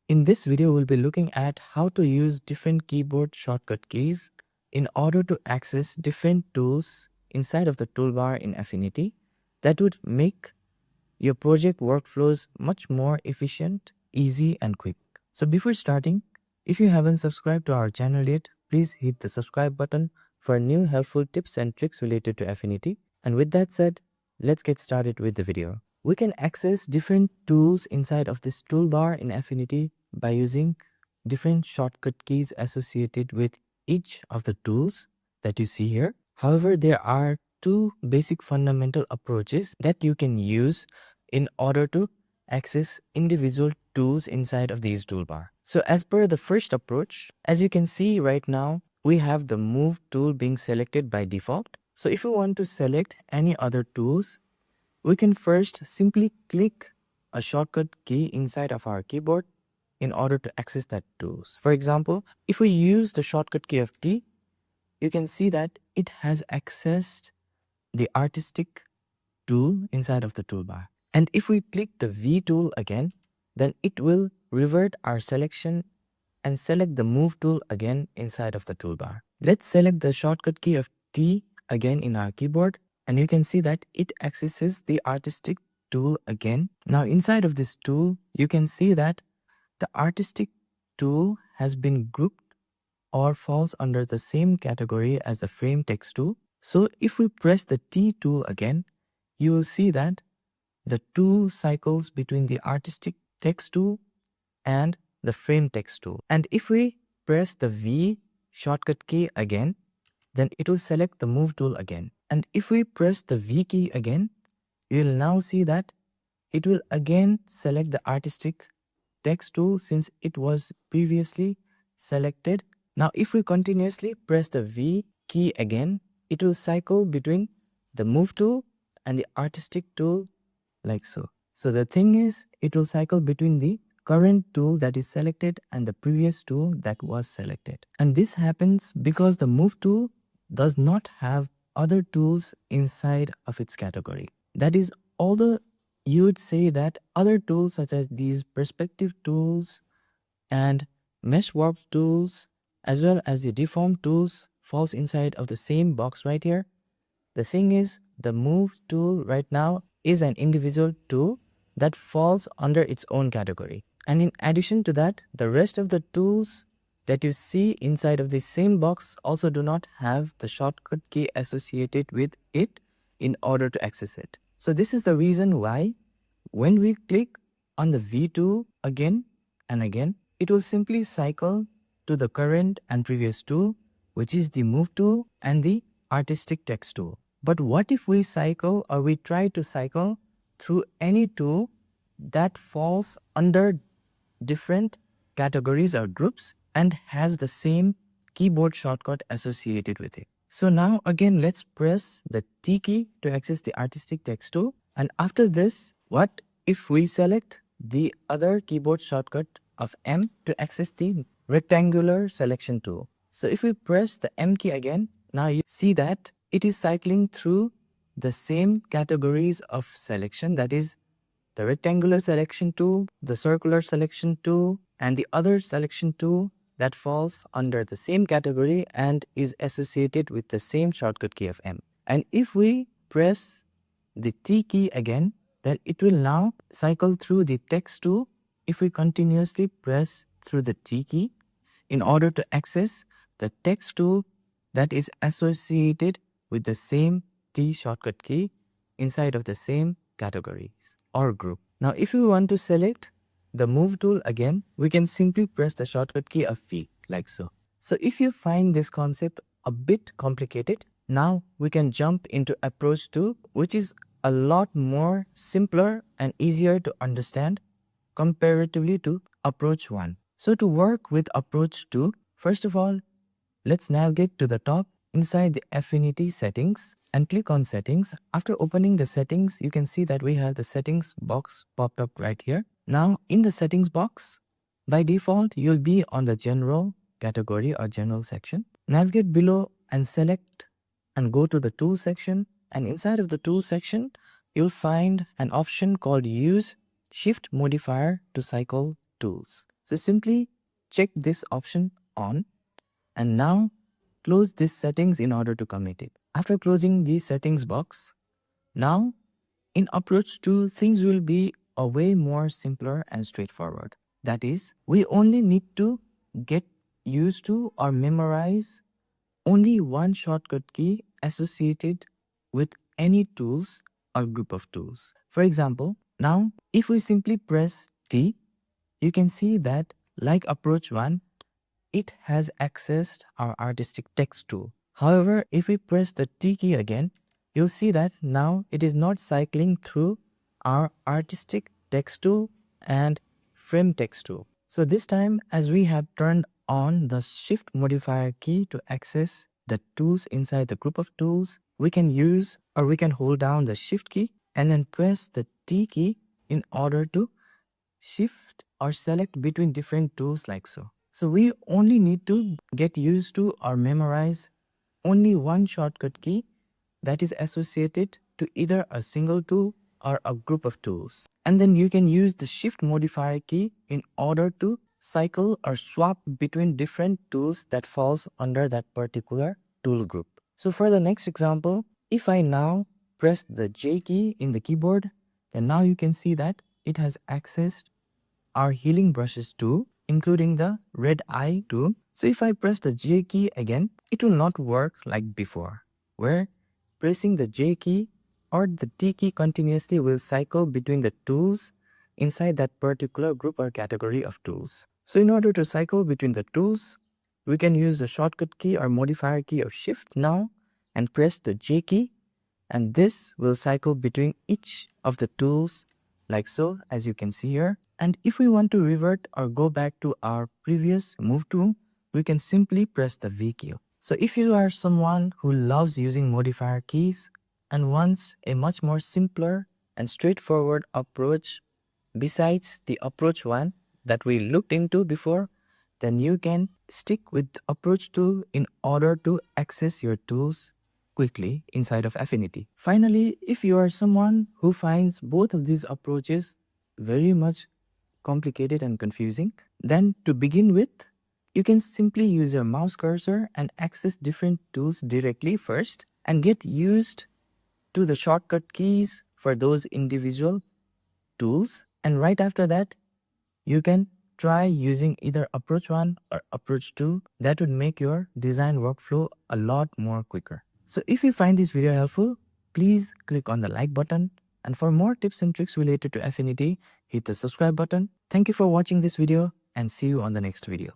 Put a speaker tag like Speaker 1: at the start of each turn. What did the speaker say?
Speaker 1: In this video, we'll be looking at how to use different keyboard shortcut keys in order to access different tools inside of the toolbar in Affinity that would make your project workflows much more efficient, easy, and quick. So before starting, if you haven't subscribed to our channel yet, please hit the subscribe button for new helpful tips and tricks related to Affinity. And with that said, let's get started with the video. We can access different tools inside of this toolbar in Affinity by using different shortcut keys associated with each of the tools that you see here. However, there are two basic fundamental approaches that you can use in order to access individual tools inside of these toolbar. So as per the first approach, as you can see right now, we have the move tool being selected by default. So if we want to select any other tools, we can first simply click a shortcut key inside of our keyboard in order to access that tools. For example, if we use the shortcut key of T, you can see that it has accessed the artistic tool inside of the toolbar. And if we click the V tool again, then it will revert our selection and select the move tool again inside of the toolbar. Let's select the shortcut key of T again in our keyboard, and you can see that it accesses the artistic tool again. Now inside of this tool, you can see that the artistic tool has been grouped or falls under the same category as the frame text tool. So if we press the T tool again, you will see that the tool cycles between the artistic text tool and the frame text tool. And if we press the V shortcut key again, then it will select the move tool again. And if we press the V key again, you will now see that it will again select the artistic text tool since it was previously selected. Now if we continuously press the V key again, it will cycle between the move tool and the artistic tool like so. So the thing is, it will cycle between the current tool that is selected and the previous tool that was selected. And this happens because the move tool does not have other tools inside of its category. That is, although you would say that other tools such as these perspective tools and mesh warp tools as well as the deform tools falls inside of the same box right here. The thing is, the move tool right now is an individual tool that falls under its own category. And in addition to that, the rest of the tools that you see inside of the same box also do not have the shortcut key associated with it in order to access it. So this is the reason why when we click on the V tool again and again, it will simply cycle to the current and previous tool, which is the move tool and the artistic text tool. But what if we cycle or we try to cycle through any tool that falls under different categories or groups and has the same keyboard shortcut associated with it? So now again, let's press the T key to access the artistic text tool. And after this, what if we select the other keyboard shortcut of M to access the rectangular selection tool? So if we press the M key again, now you see that it is cycling through the same categories of selection, that is the rectangular selection tool, the circular selection tool, and the other selection tool that falls under the same category and is associated with the same shortcut key of M. And if we press the T key again, then it will now cycle through the text tool if we continuously press through the T key in order to access the text tool that is associated with the same T shortcut key inside of the same categories or group. Now if we want to select the move tool again, we can simply press the shortcut key of V like so. So if you find this concept a bit complicated, now we can jump into approach 2, which is a lot more simpler and easier to understand comparatively to approach 1. So to work with approach 2, first of all, let's navigate to the top inside the Affinity settings and click on settings. After opening the settings, you can see that we have the settings box popped up right here. Now in the settings box, by default, you'll be on the general category or general section. Navigate below and select and go to the tool section. And inside of the tool section, you'll find an option called use shift modifier to cycle tools. So simply check this option on and now close these settings in order to commit it. After closing the settings box, now in approach 2, things will be a way more simpler and straightforward. That is, we only need to get used to or memorize only one shortcut key associated with any tools or group of tools. For example, now if we simply press T, you can see that like approach 1, it has accessed our artistic text tool. However, if we press the T key again, you'll see that now it is not cycling through our artistic text tool and frame text tool. So this time, as we have turned on the shift modifier key to access the tools inside the group of tools, we can use or we can hold down the shift key and then press the T key in order to shift or select between different tools like so. So we only need to get used to or memorize only one shortcut key that is associated to either a single tool or a group of tools. And then you can use the shift modifier key in order to cycle or swap between different tools that falls under that particular tool group. So for the next example, if I now press the J key in the keyboard, then now you can see that it has accessed our healing brushes too, including the red eye too. So if I press the J key again, it will not work like before, where pressing the J key or the T key continuously will cycle between the tools inside that particular group or category of tools. So in order to cycle between the tools, we can use the shortcut key or modifier key of shift now and press the J key, and this will cycle between each of the tools like so, as you can see here. And if we want to revert or go back to our previous move tool, we can simply press the V key. So if you are someone who loves using modifier keys and wants a much more simpler and straightforward approach besides the approach 1 that we looked into before, then you can stick with approach 2 in order to access your tools quickly inside of Affinity. Finally, if you are someone who finds both of these approaches very much complicated and confusing, then to begin with, you can simply use your mouse cursor and access different tools directly first and get used to the shortcut keys for those individual tools. And right after that, you can try using either approach 1 or approach 2. That would make your design workflow a lot more quicker. So if you find this video helpful, please click on the like button. And for more tips and tricks related to Affinity, hit the subscribe button. Thank you for watching this video and see you on the next video.